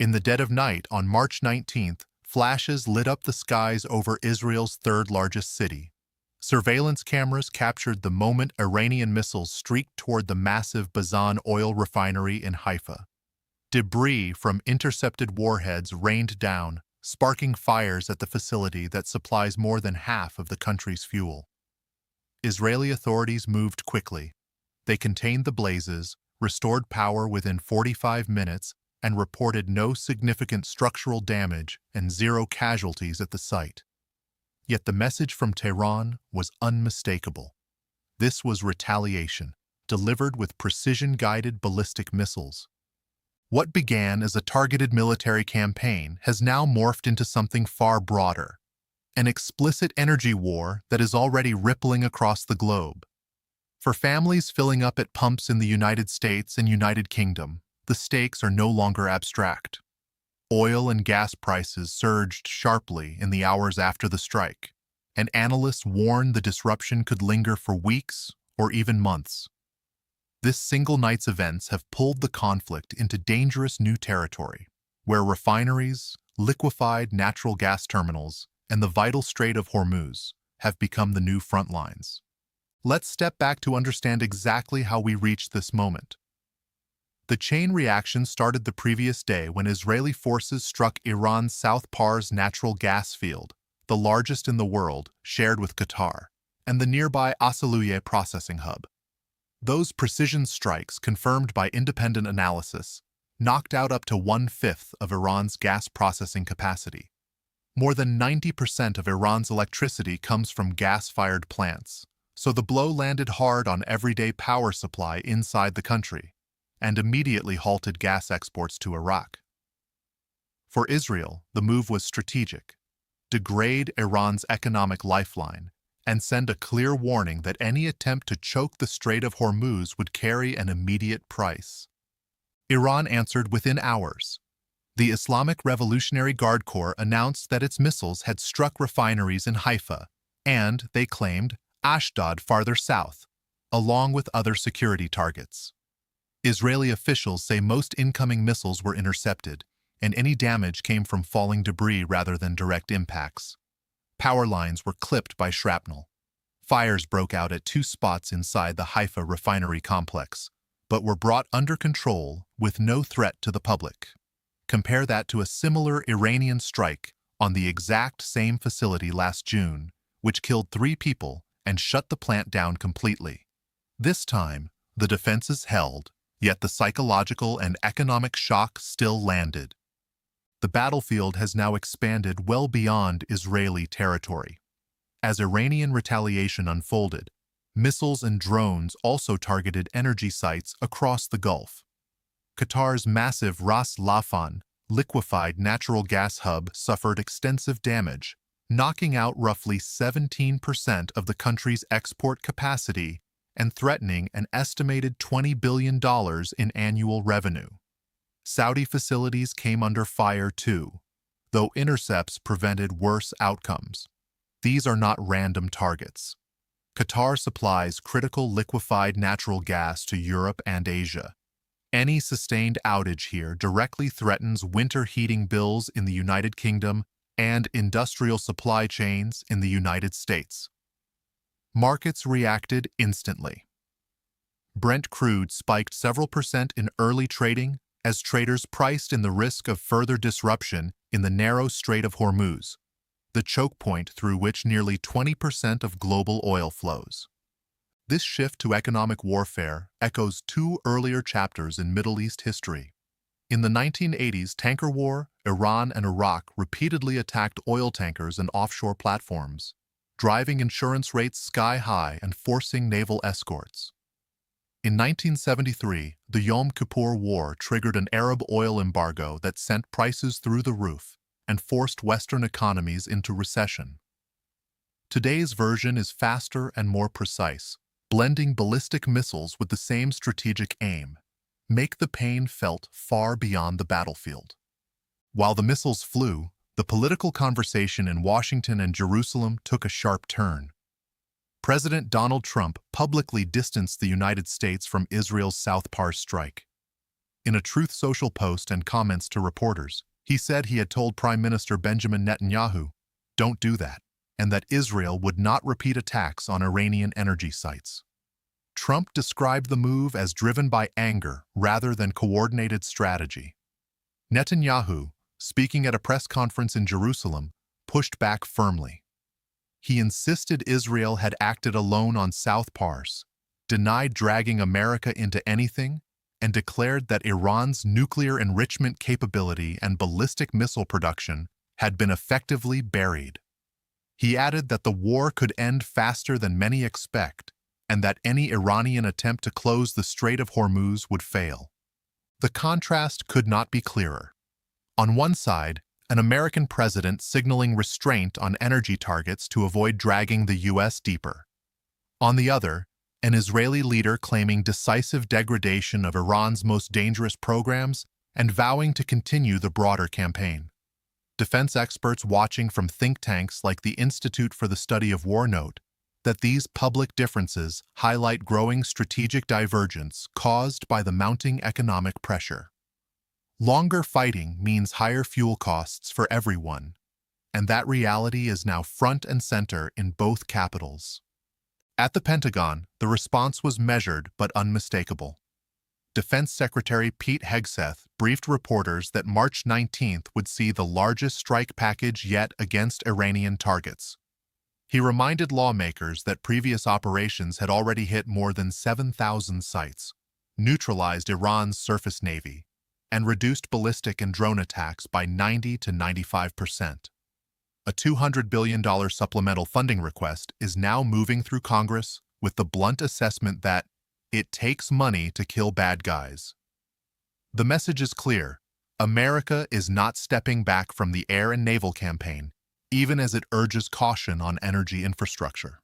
In the dead of night on March 19th, flashes lit up the skies over Israel's third-largest city. Surveillance cameras captured the moment Iranian missiles streaked toward the massive Bazan oil refinery in Haifa. Debris from intercepted warheads rained down, sparking fires at the facility that supplies more than half of the country's fuel. Israeli authorities moved quickly. They contained the blazes, restored power within 45 minutes, and reported no significant structural damage and zero casualties at the site. Yet the message from Tehran was unmistakable. This was retaliation, delivered with precision-guided ballistic missiles. What began as a targeted military campaign has now morphed into something far broader, an explicit energy war that is already rippling across the globe. For families filling up at pumps in the United States and United Kingdom, the stakes are no longer abstract. Oil and gas prices surged sharply in the hours after the strike, and analysts warned the disruption could linger for weeks or even months. This single night's events have pulled the conflict into dangerous new territory, where refineries, liquefied natural gas terminals, and the vital Strait of Hormuz have become the new front lines. Let's step back to understand exactly how we reached this moment. The chain reaction started the previous day when Israeli forces struck Iran's South Pars natural gas field, the largest in the world, shared with Qatar, and the nearby Asaluye processing hub. Those precision strikes, confirmed by independent analysis, knocked out up to 1/5 of Iran's gas processing capacity. More than 90% of Iran's electricity comes from gas-fired plants, so the blow landed hard on everyday power supply inside the country, and immediately halted gas exports to Iraq. For Israel, the move was strategic: degrade Iran's economic lifeline and send a clear warning that any attempt to choke the Strait of Hormuz would carry an immediate price. Iran answered within hours. The Islamic Revolutionary Guard Corps announced that its missiles had struck refineries in Haifa and, they claimed, Ashdod farther south, along with other security targets. Israeli officials say most incoming missiles were intercepted, and any damage came from falling debris rather than direct impacts. Power lines were clipped by shrapnel. Fires broke out at 2 spots inside the Haifa Refinery complex, but were brought under control with no threat to the public. Compare that to a similar Iranian strike on the exact same facility last June, which killed 3 people and shut the plant down completely. This time, the defenses held, yet the psychological and economic shock still landed. The battlefield has now expanded well beyond Israeli territory. As Iranian retaliation unfolded, missiles and drones also targeted energy sites across the Gulf. Qatar's massive Ras Laffan liquefied natural gas hub suffered extensive damage, knocking out roughly 17% of the country's export capacity and threatening an estimated $20 billion in annual revenue. Saudi facilities came under fire too, though intercepts prevented worse outcomes. These are not random targets. Qatar supplies critical liquefied natural gas to Europe and Asia. Any sustained outage here directly threatens winter heating bills in the United Kingdom and industrial supply chains in the United States. Markets reacted instantly. Brent crude spiked several percent in early trading as traders priced in the risk of further disruption in the narrow Strait of Hormuz, the choke point through which nearly 20% of global oil flows. This shift to economic warfare echoes 2 earlier chapters in Middle East history. In the 1980s tanker war, Iran and Iraq repeatedly attacked oil tankers and offshore platforms, driving insurance rates sky-high and forcing naval escorts. In 1973, the Yom Kippur War triggered an Arab oil embargo that sent prices through the roof and forced Western economies into recession. Today's version is faster and more precise, blending ballistic missiles with the same strategic aim: make the pain felt far beyond the battlefield. While the missiles flew, the political conversation in Washington and Jerusalem took a sharp turn. President Donald Trump publicly distanced the United States from Israel's South Pars strike. In a Truth Social post and comments to reporters, he said he had told Prime Minister Benjamin Netanyahu, "Don't do that," and that Israel would not repeat attacks on Iranian energy sites. Trump described the move as driven by anger rather than coordinated strategy. Netanyahu, speaking at a press conference in Jerusalem, pushed back firmly. He insisted Israel had acted alone on South Pars, denied dragging America into anything, and declared that Iran's nuclear enrichment capability and ballistic missile production had been effectively buried. He added that the war could end faster than many expect, and that any Iranian attempt to close the Strait of Hormuz would fail. The contrast could not be clearer. On one side, an American president signaling restraint on energy targets to avoid dragging the U.S. deeper. On the other, an Israeli leader claiming decisive degradation of Iran's most dangerous programs and vowing to continue the broader campaign. Defense experts watching from think tanks like the Institute for the Study of War note that these public differences highlight growing strategic divergence caused by the mounting economic pressure. Longer fighting means higher fuel costs for everyone, and that reality is now front and center in both capitals. At the Pentagon, the response was measured but unmistakable. Defense Secretary Pete Hegseth briefed reporters that March 19th would see the largest strike package yet against Iranian targets. He reminded lawmakers that previous operations had already hit more than 7,000 sites, neutralized Iran's surface navy, and reduced ballistic and drone attacks by 90 to 95%. A $200 billion supplemental funding request is now moving through Congress with the blunt assessment that it takes money to kill bad guys. The message is clear. America is not stepping back from the air and naval campaign, even as it urges caution on energy infrastructure.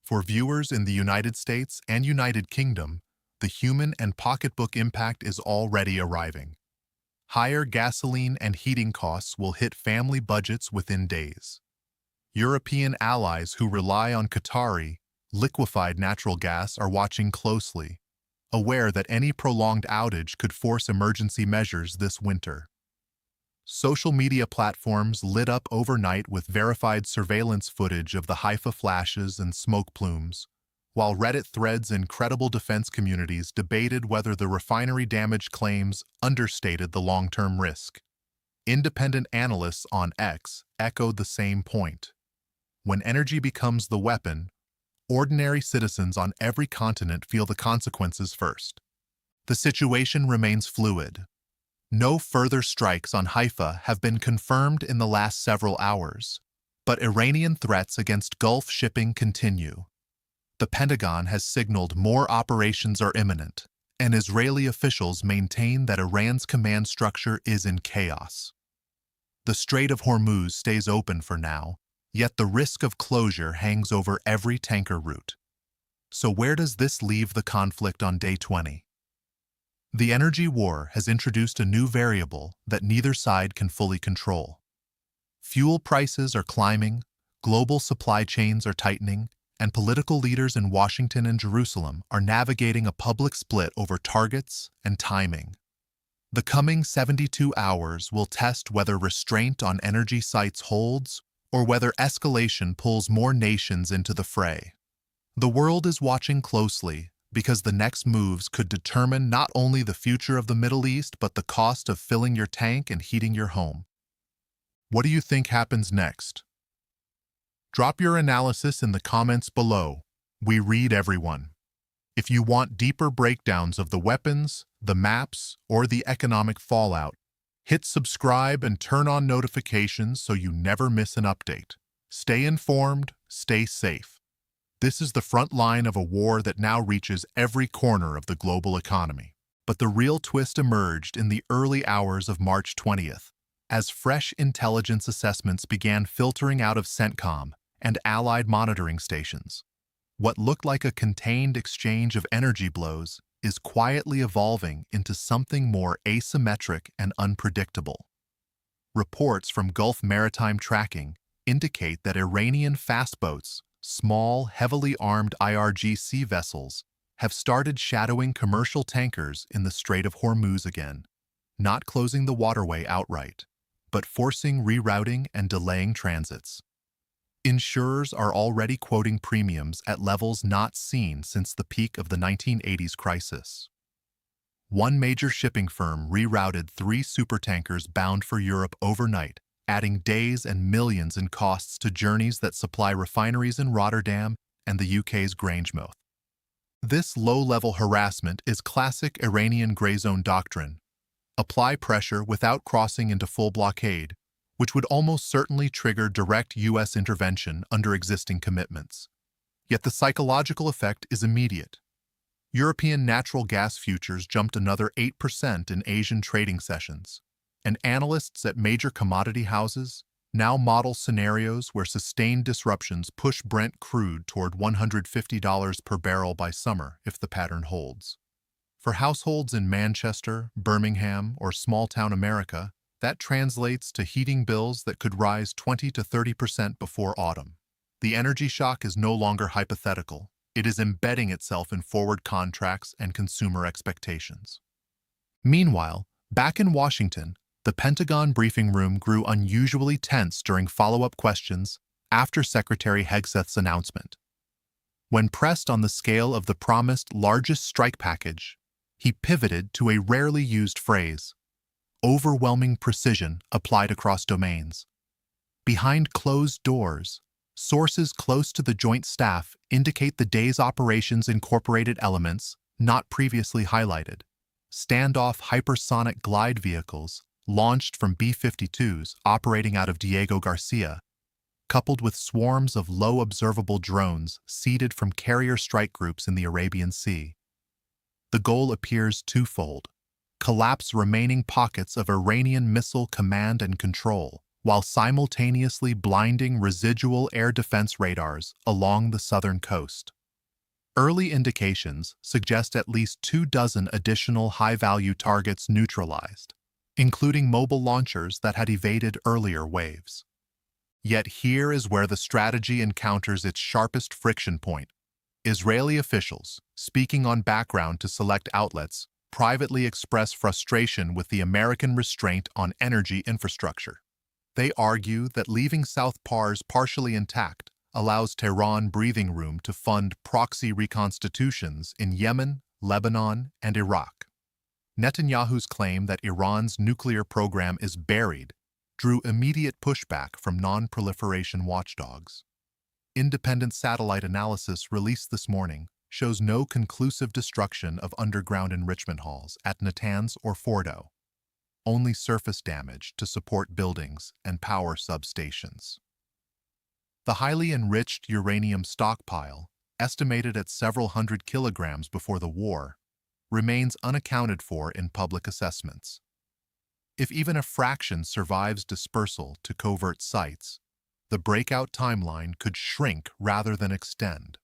For viewers in the United States and United Kingdom, the human and pocketbook impact is already arriving. Higher gasoline and heating costs will hit family budgets within days. European allies who rely on Qatari, liquefied natural gas are watching closely, aware that any prolonged outage could force emergency measures this winter. Social media platforms lit up overnight with verified surveillance footage of the Haifa flashes and smoke plumes, while Reddit threads in credible defense communities debated whether the refinery damage claims understated the long-term risk. Independent analysts on X echoed the same point. When energy becomes the weapon, ordinary citizens on every continent feel the consequences first. The situation remains fluid. No further strikes on Haifa have been confirmed in the last several hours, but Iranian threats against Gulf shipping continue. The Pentagon has signaled more operations are imminent, and Israeli officials maintain that Iran's command structure is in chaos. The Strait of Hormuz stays open for now, yet the risk of closure hangs over every tanker route. So where does this leave the conflict on day 20? The energy war has introduced a new variable that neither side can fully control. Fuel prices are climbing, global supply chains are tightening, and political leaders in Washington and Jerusalem are navigating a public split over targets and timing. The coming 72 hours will test whether restraint on energy sites holds or whether escalation pulls more nations into the fray. The world is watching closely because the next moves could determine not only the future of the Middle East but the cost of filling your tank and heating your home. What do you think happens next? Drop your analysis in the comments below. We read everyone. If you want deeper breakdowns of the weapons, the maps, or the economic fallout, hit subscribe and turn on notifications so you never miss an update. Stay informed, stay safe. This is the front line of a war that now reaches every corner of the global economy. But the real twist emerged in the early hours of March 20th, as fresh intelligence assessments began filtering out of CENTCOM and allied monitoring stations. What looked like a contained exchange of energy blows is quietly evolving into something more asymmetric and unpredictable. Reports from Gulf Maritime Tracking indicate that Iranian fast boats, small, heavily armed IRGC vessels, have started shadowing commercial tankers in the Strait of Hormuz again, not closing the waterway outright, but forcing rerouting and delaying transits. Insurers are already quoting premiums at levels not seen since the peak of the 1980s crisis. One major shipping firm rerouted 3 supertankers bound for Europe overnight, adding days and millions in costs to journeys that supply refineries in Rotterdam and the UK's Grangemouth. This low-level harassment is classic Iranian gray zone doctrine. Apply pressure without crossing into full blockade, which would almost certainly trigger direct U.S. intervention under existing commitments. Yet the psychological effect is immediate. European natural gas futures jumped another 8% in Asian trading sessions, and analysts at major commodity houses now model scenarios where sustained disruptions push Brent crude toward $150 per barrel by summer if the pattern holds. For households in Manchester, Birmingham, or small-town America, that translates to heating bills that could rise 20 to 30% before autumn. The energy shock is no longer hypothetical. It is embedding itself in forward contracts and consumer expectations. Meanwhile, back in Washington, the Pentagon briefing room grew unusually tense during follow-up questions after Secretary Hegseth's announcement. When pressed on the scale of the promised largest strike package, he pivoted to a rarely used phrase: overwhelming precision applied across domains. Behind closed doors, sources close to the Joint Staff indicate the day's operations incorporated elements not previously highlighted. Standoff hypersonic glide vehicles launched from B-52s operating out of Diego Garcia, coupled with swarms of low observable drones seeded from carrier strike groups in the Arabian Sea. The goal appears twofold: collapse remaining pockets of Iranian missile command and control, while simultaneously blinding residual air defense radars along the southern coast. Early indications suggest at least 24 additional high-value targets neutralized, including mobile launchers that had evaded earlier waves. Yet here is where the strategy encounters its sharpest friction point. Israeli officials, speaking on background to select outlets, privately express frustration with the American restraint on energy infrastructure. They argue that leaving South Pars partially intact allows Tehran breathing room to fund proxy reconstitutions in Yemen, Lebanon, and Iraq. Netanyahu's claim that Iran's nuclear program is buried drew immediate pushback from non-proliferation watchdogs. Independent satellite analysis released this morning shows no conclusive destruction of underground enrichment halls at Natanz or Fordo, only surface damage to support buildings and power substations. The highly enriched uranium stockpile, estimated at several hundred kilograms before the war, remains unaccounted for in public assessments. If even a fraction survives dispersal to covert sites, the breakout timeline could shrink rather than extend.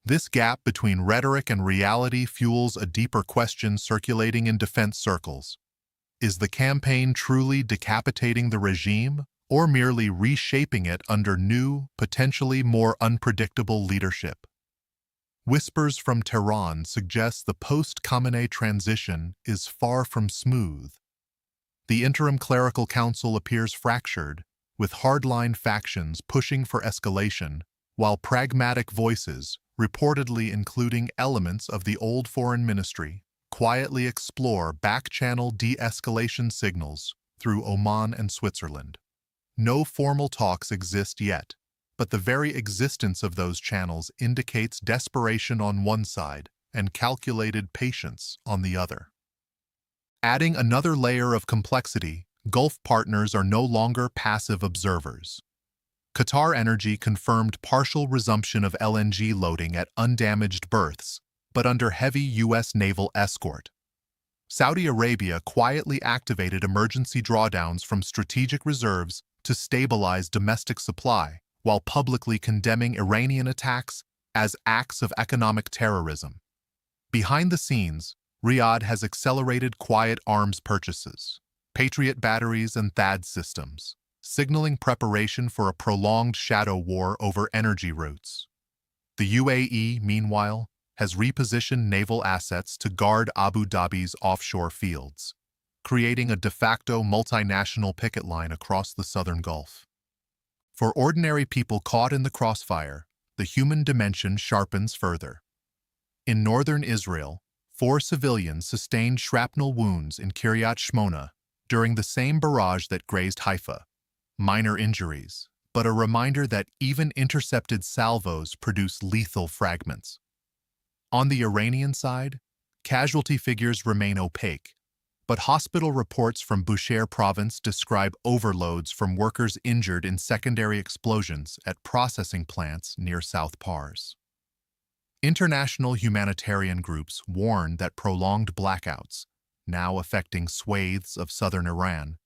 This gap between rhetoric and reality fuels a deeper question circulating in defense circles. Is the campaign truly decapitating the regime, or merely reshaping it under new, potentially more unpredictable leadership? Whispers from Tehran suggest the post-Khamenei transition is far from smooth. The interim clerical council appears fractured, with hardline factions pushing for escalation, while pragmatic voices, reportedly including elements of the old foreign ministry, quietly explore back-channel de-escalation signals through Oman and Switzerland. No formal talks exist yet, but the very existence of those channels indicates desperation on one side and calculated patience on the other. Adding another layer of complexity, Gulf partners are no longer passive observers. Qatar Energy confirmed partial resumption of LNG loading at undamaged berths, but under heavy U.S. naval escort. Saudi Arabia quietly activated emergency drawdowns from strategic reserves to stabilize domestic supply, while publicly condemning Iranian attacks as acts of economic terrorism. Behind the scenes, Riyadh has accelerated quiet arms purchases, Patriot batteries and THAAD systems, signaling preparation for a prolonged shadow war over energy routes. The UAE, meanwhile, has repositioned naval assets to guard Abu Dhabi's offshore fields, creating a de facto multinational picket line across the southern Gulf. For ordinary people caught in the crossfire, the human dimension sharpens further. In northern Israel, 4 civilians sustained shrapnel wounds in Kiryat Shmona during the same barrage that grazed Haifa. Minor injuries, but a reminder that even intercepted salvos produce lethal fragments. On the Iranian side, casualty figures remain opaque, but hospital reports from Bushehr province describe overloads from workers injured in secondary explosions at processing plants near South Pars. International humanitarian groups warn that prolonged blackouts, now affecting swathes of southern Iran,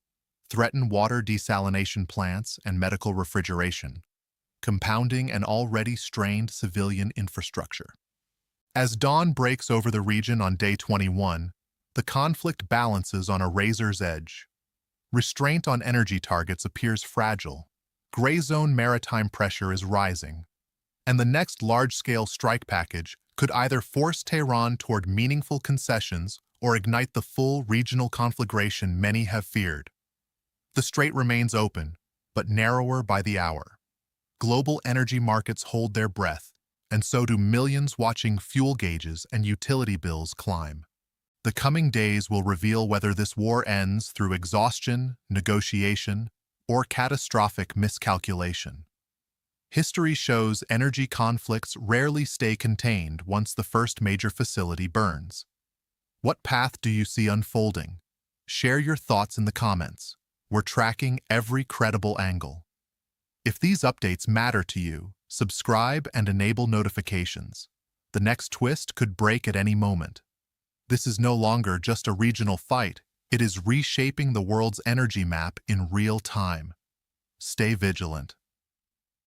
threaten water desalination plants and medical refrigeration, compounding an already strained civilian infrastructure. As dawn breaks over the region on day 21, the conflict balances on a razor's edge. Restraint on energy targets appears fragile. Gray zone maritime pressure is rising, and the next large-scale strike package could either force Tehran toward meaningful concessions or ignite the full regional conflagration many have feared. The strait remains open, but narrower by the hour. Global energy markets hold their breath, and so do millions watching fuel gauges and utility bills climb. The coming days will reveal whether this war ends through exhaustion, negotiation, or catastrophic miscalculation. History shows energy conflicts rarely stay contained once the first major facility burns. What path do you see unfolding? Share your thoughts in the comments. We're tracking every credible angle. If these updates matter to you, subscribe and enable notifications. The next twist could break at any moment. This is no longer just a regional fight. It is reshaping the world's energy map in real time. Stay vigilant.